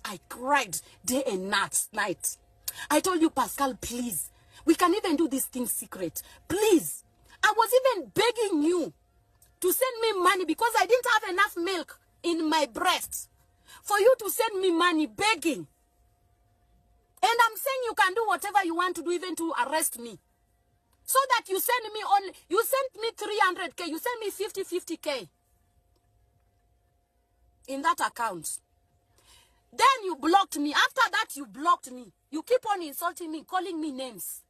I cried day and night. I told you, Pascal, please. We can even do this thing secret. Please. I was even begging you to send me money because I didn't have enough milk in my breast for you to send me money, begging. And I'm saying you can do whatever you want to do, even to arrest me. So that you send me only, you sent me 300K, you send me 50K in that account. Then you blocked me. After that, you blocked me. You keep on insulting me, calling me names.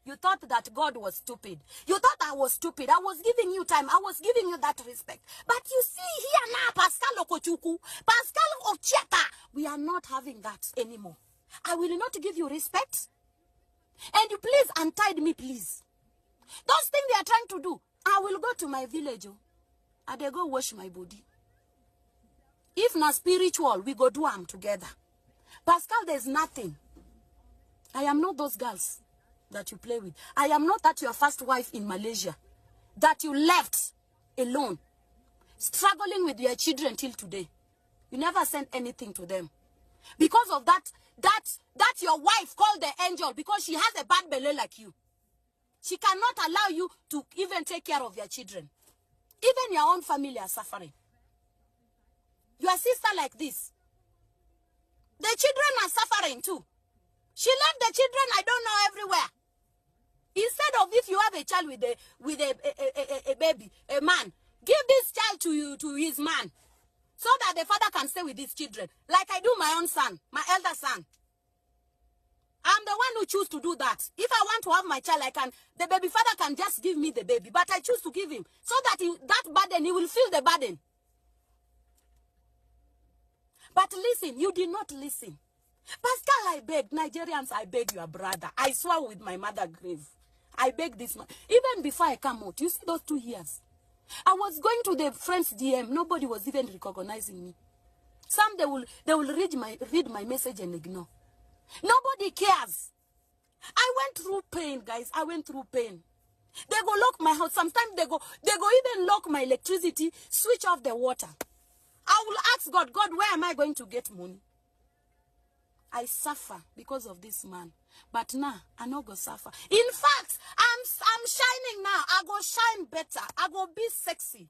You thought that God was stupid. You thought I was stupid. I was giving you time. I was giving you that respect. But you see here now, Pascal Okochuku, Pascal Ochiata, we are not having that anymore. I will not give you respect. And you please untie me, please. Those things they are trying to do, I will go to my village and they go wash my body. If not spiritual, we go do them together. Pascal, there's nothing. I am not those girls that you play with. I am not that your first wife in Malaysia that you left alone, struggling with your children till today. You never sent anything to them. Because of that your wife called the angel because she has a bad belly like you. She cannot allow you to even take care of your children. Even your own family are suffering. Your sister like this. The children are suffering too. She left the children, I don't know, everywhere. Instead of if you have a child with a baby, a man, give this child to his man. So that the father can stay with his children. Like I do my own son, my elder son. I'm the one who choose to do that. If I want to have my child, the baby father can just give me the baby. But I choose to give him. So that that burden, he will feel the burden. But listen, you did not listen. Pascal, I beg, Nigerians, I beg your brother. I swear with my mother grave. I beg this man. Even before I come out, you see those 2 years. I was going to the friends DM. Nobody was even recognizing me. Some they will read my message and ignore. Nobody cares. I went through pain, guys. I went through pain. They go lock my house. Sometimes they go even lock my electricity, switch off the water. I will ask God, where am I going to get money? I suffer because of this man. But now, I no go suffer. In fact, I'm shining now. I go shine better. I go be sexy.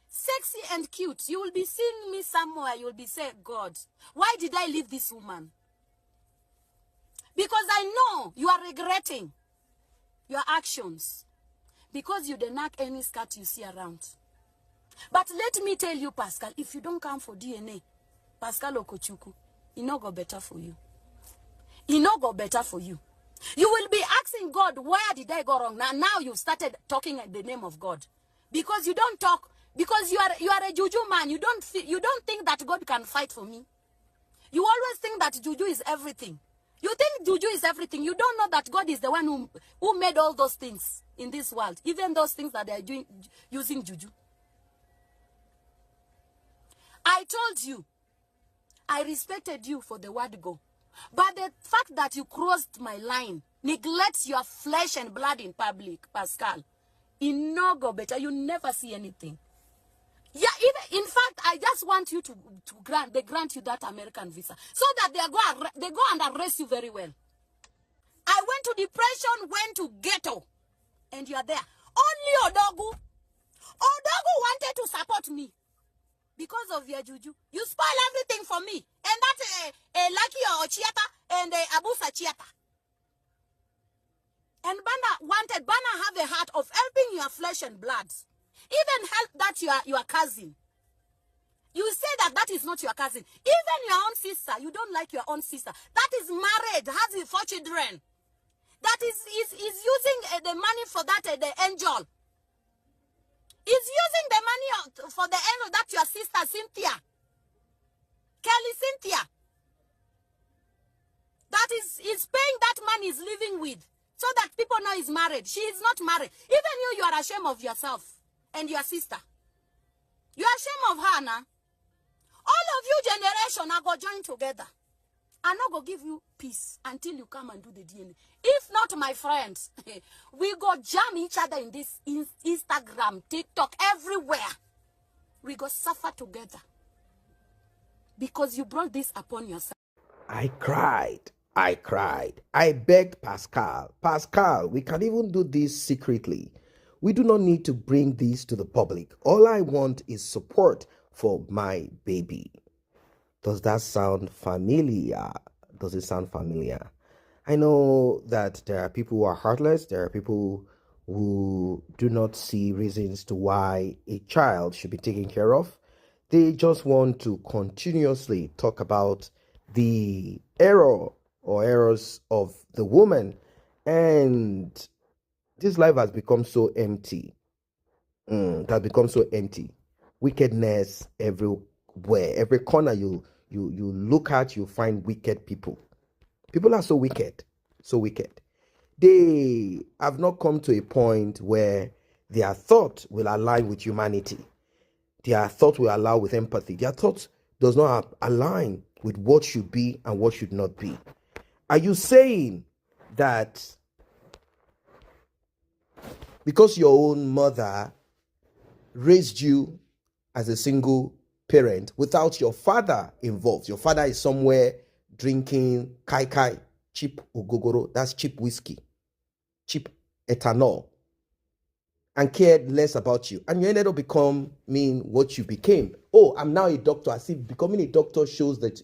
Sexy and cute. You will be seeing me somewhere. You will be saying, God, why did I leave this woman? Because I know you are regretting your actions. Because you did not any skirt you see around. But let me tell you, Pascal, if you don't come for DNA, Pascal Okochuku, it no go better for you. It no go better for you. You will be asking God, where did I go wrong? Now you started talking in the name of God. Because you don't talk, because you are a juju man. You don't think that God can fight for me. You always think that juju is everything. You think juju is everything. You don't know that God is the one who made all those things in this world. Even those things that they are doing using juju. I told you, I respected you for the word go. But the fact that you crossed my line, neglect your flesh and blood in public, Pascal, it no go better. You never see anything. Yeah, even in fact, I just want you to grant you that American visa so that they go and arrest you very well. I went to depression, went to ghetto, and you are there. Only Odogu wanted to support me. Because of your juju. You spoil everything for me. And that's Lucky or Chiata and Abusa Chiata. And Bana have a heart of helping your flesh and blood. Even help that your cousin. You say that is not your cousin. Even your own sister. You don't like your own sister. That is married, has 4 children. That is using the money for that, the angel. Is using the money for the angel that your sister Cynthia, Kelly Cynthia, that is paying that money is living with, so that people know he's married. She is not married. Even you are ashamed of yourself and your sister. You are ashamed of her now. All of you generation are going to join together. I'm not going to give you peace until you come and do the DNA. If not, my friends, we go jam each other in this Instagram, TikTok, everywhere. We go suffer together. because you brought this upon yourself. I cried. I begged Pascal. Pascal, we can even do this secretly. We do not need to bring this to the public. All I want is support for my baby. Does that sound familiar? Does it sound familiar? I know that there are people who are heartless. There are people who do not see reasons to why a child should be taken care of. They just want to continuously talk about the error or errors of the woman. And this life has become so empty. It has become so empty. Wickedness everywhere. Every corner you look at, you find wicked people. People are so wicked. So wicked. They have not come to a point where their thought will align with humanity. Their thought will align with empathy. Their thought does not align with what should be and what should not be. Are you saying that because your own mother raised you as a single parent without your father involved, your father is somewhere drinking kai kai, cheap ogogoro, that's cheap whiskey, cheap ethanol, and cared less about you, and you ended up becoming what you became? Oh, I'm now a doctor. As if becoming a doctor shows that,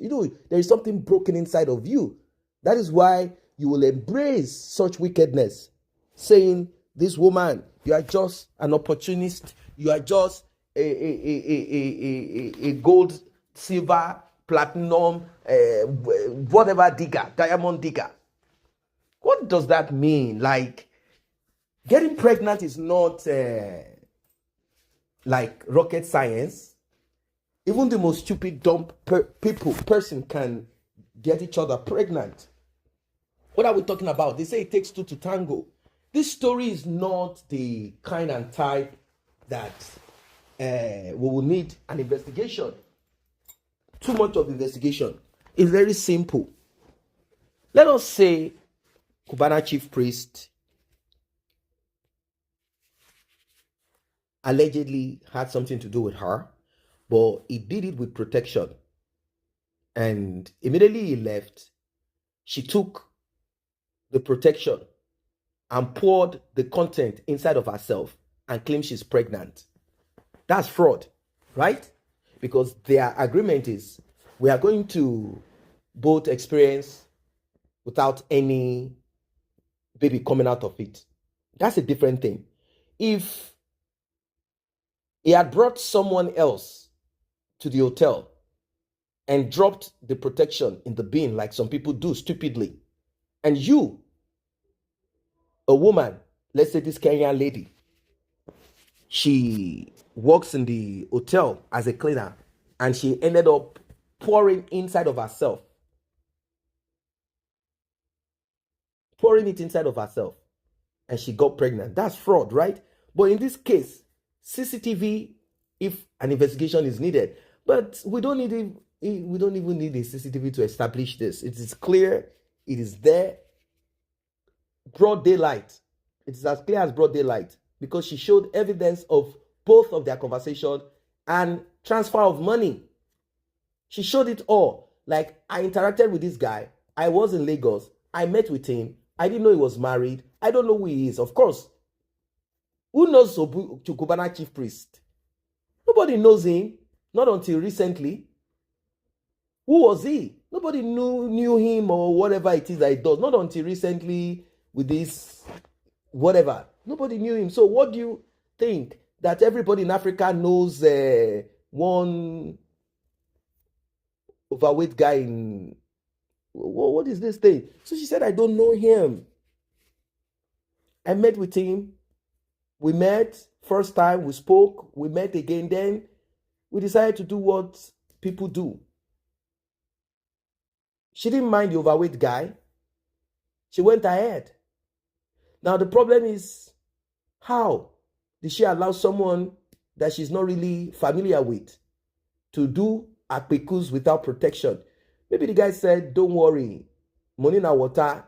there is something broken inside of you. That is why you will embrace such wickedness, saying, this woman, you are just an opportunist. You are just a gold, silver, platinum, whatever digger, diamond digger. What does that mean? Like, getting pregnant is not like rocket science. Even the most stupid, dumb person can get each other pregnant. What are we talking about? They say it takes two to tango. This story is not the kind and type that we will need an investigation. Too much of investigation. It's very simple. Let us say Cubana chief priest allegedly had something to do with her, but he did it with protection. And immediately he left, she took the protection and poured the content inside of herself and claimed she's pregnant. That's fraud, right? Because their agreement is, we are going to both experience without any baby coming out of it. That's a different thing. If he had brought someone else to the hotel and dropped the protection in the bin like some people do stupidly, and you, a woman, let's say this Kenyan lady, she works in the hotel as a cleaner, and she ended up pouring inside of herself, and she got pregnant. That's fraud, right? But in this case, CCTV, if an investigation is needed, but we don't even need a CCTV to establish this. It is clear, it is there, broad daylight. It is as clear as broad daylight, because she showed evidence of both of their conversation and transfer of money. She showed it all. Like, I interacted with this guy. I was in Lagos. I met with him. I didn't know he was married. I don't know who he is. Of course, who knows Cubana chief priest? Nobody knows him. Not until recently. Who was he? Nobody knew him or whatever it is that he does. Not until recently with this whatever. Nobody knew him. So what do you think? That everybody in Africa knows one overweight guy in... What is this thing? So she said, I don't know him. I met with him. We met. First time we spoke. We met again. Then we decided to do what people do. She didn't mind the overweight guy. She went ahead. Now the problem is, how did she allow someone that she's not really familiar with to do akpekus without protection? Maybe the guy said, don't worry, money na water,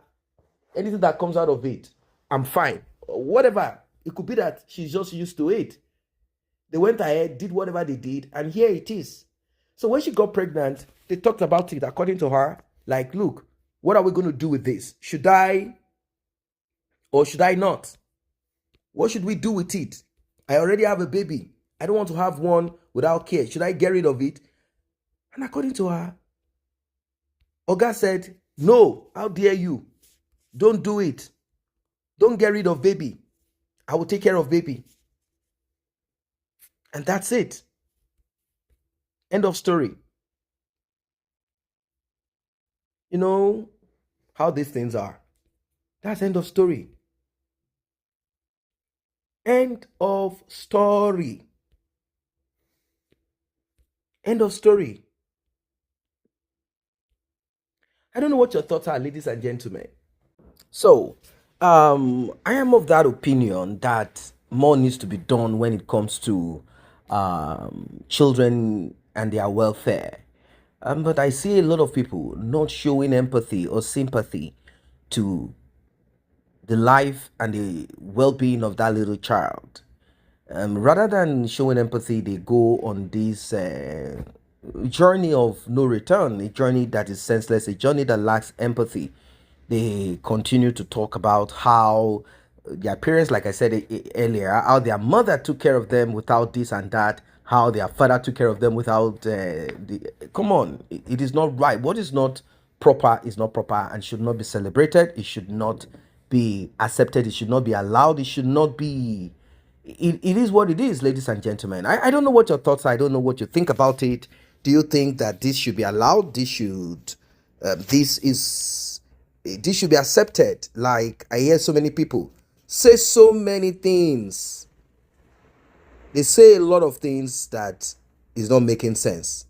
anything that comes out of it, I'm fine. Whatever. It could be that she's just used to it. They went ahead, did whatever they did, and here it is. So when she got pregnant, they talked about it according to her. Like, look, what are we going to do with this? Should I or should I not? What should we do with it? I already have a baby. I don't want to have one without care. Should I get rid of it? And according to her, Oga said, no, how dare you? Don't do it. Don't get rid of baby. I will take care of baby. And that's it. End of story. You know how these things are. That's end of story. End of story. End of story. I don't know what your thoughts are, ladies and gentlemen. So, I am of that opinion that more needs to be done when it comes to children and their welfare. But I see a lot of people not showing empathy or sympathy to the life and the well-being of that little child. Rather than showing empathy, they go on this journey of no return, a journey that is senseless, a journey that lacks empathy. They continue to talk about how their parents, like I said earlier, how their mother took care of them without this and that, how their father took care of them without come on, it is not right. What is not proper is not proper and should not be celebrated. It should not be accepted. It should not be allowed. It should not be. It is what it is, ladies and gentlemen. I don't know what your thoughts are. I don't know what you think about it. Do you think that this should be allowed? This should this should be accepted? Like, I hear so many people say so many things. They say a lot of things that is not making sense.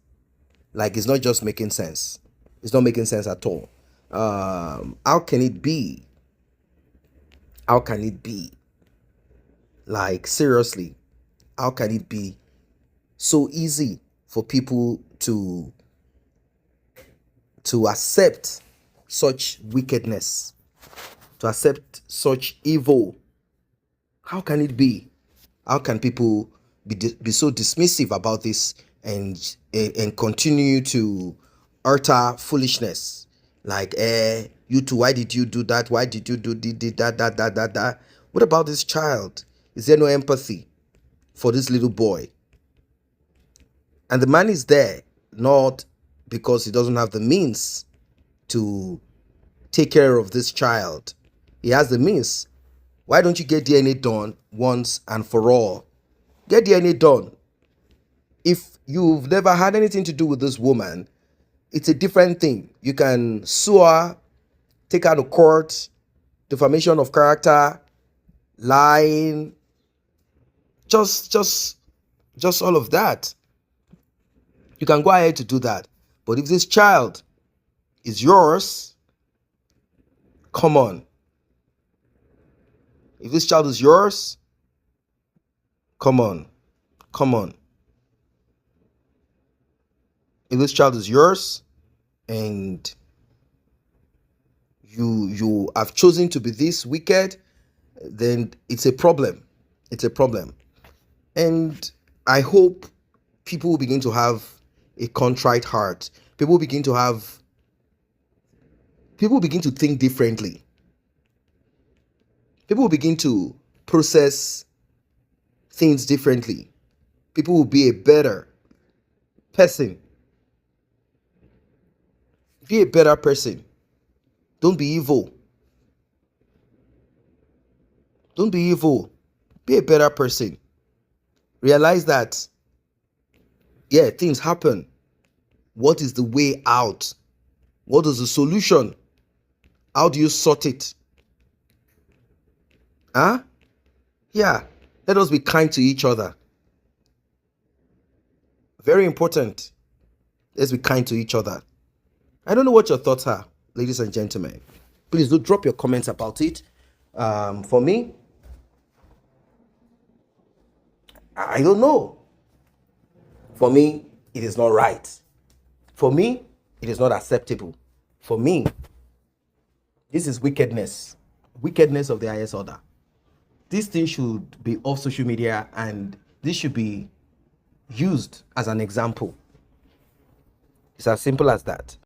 Like, it's not just making sense. It's not making sense at all. How can it be? How can it be? Like, seriously, how can it be so easy for people to accept such wickedness, to accept such evil? How can it be? How can people be so dismissive about this and continue to utter foolishness? Like, you two, why did you do that? Why did you do that? What about this child? Is there no empathy for this little boy? And the man is there not because he doesn't have the means to take care of this child. He has the means. Why don't you get DNA done once and for all? Get DNA done. If you've never had anything to do with this woman, it's a different thing. You can sue her, take her to court, defamation of character, lying, just all of that. You can go ahead to do that. But if this child is yours, come on. If this child is yours, come on. If this child is yours and you have chosen to be this wicked, then it's a problem. It's a problem. And I hope people will begin to have a contrite heart. People begin to think differently. People will begin to process things differently. People will be a better person. Be a better person. Don't be evil. Don't be evil. Be a better person. Realize that, yeah, things happen. What is the way out? What is the solution? How do you sort it? Yeah, let us be kind to each other. Very important. Let's be kind to each other. I don't know what your thoughts are, ladies and gentlemen. Please do drop your comments about it. For me, I don't know. For me, it is not right. For me, it is not acceptable. For me, this is wickedness. Wickedness of the highest order. This thing should be off social media and this should be used as an example. It's as simple as that.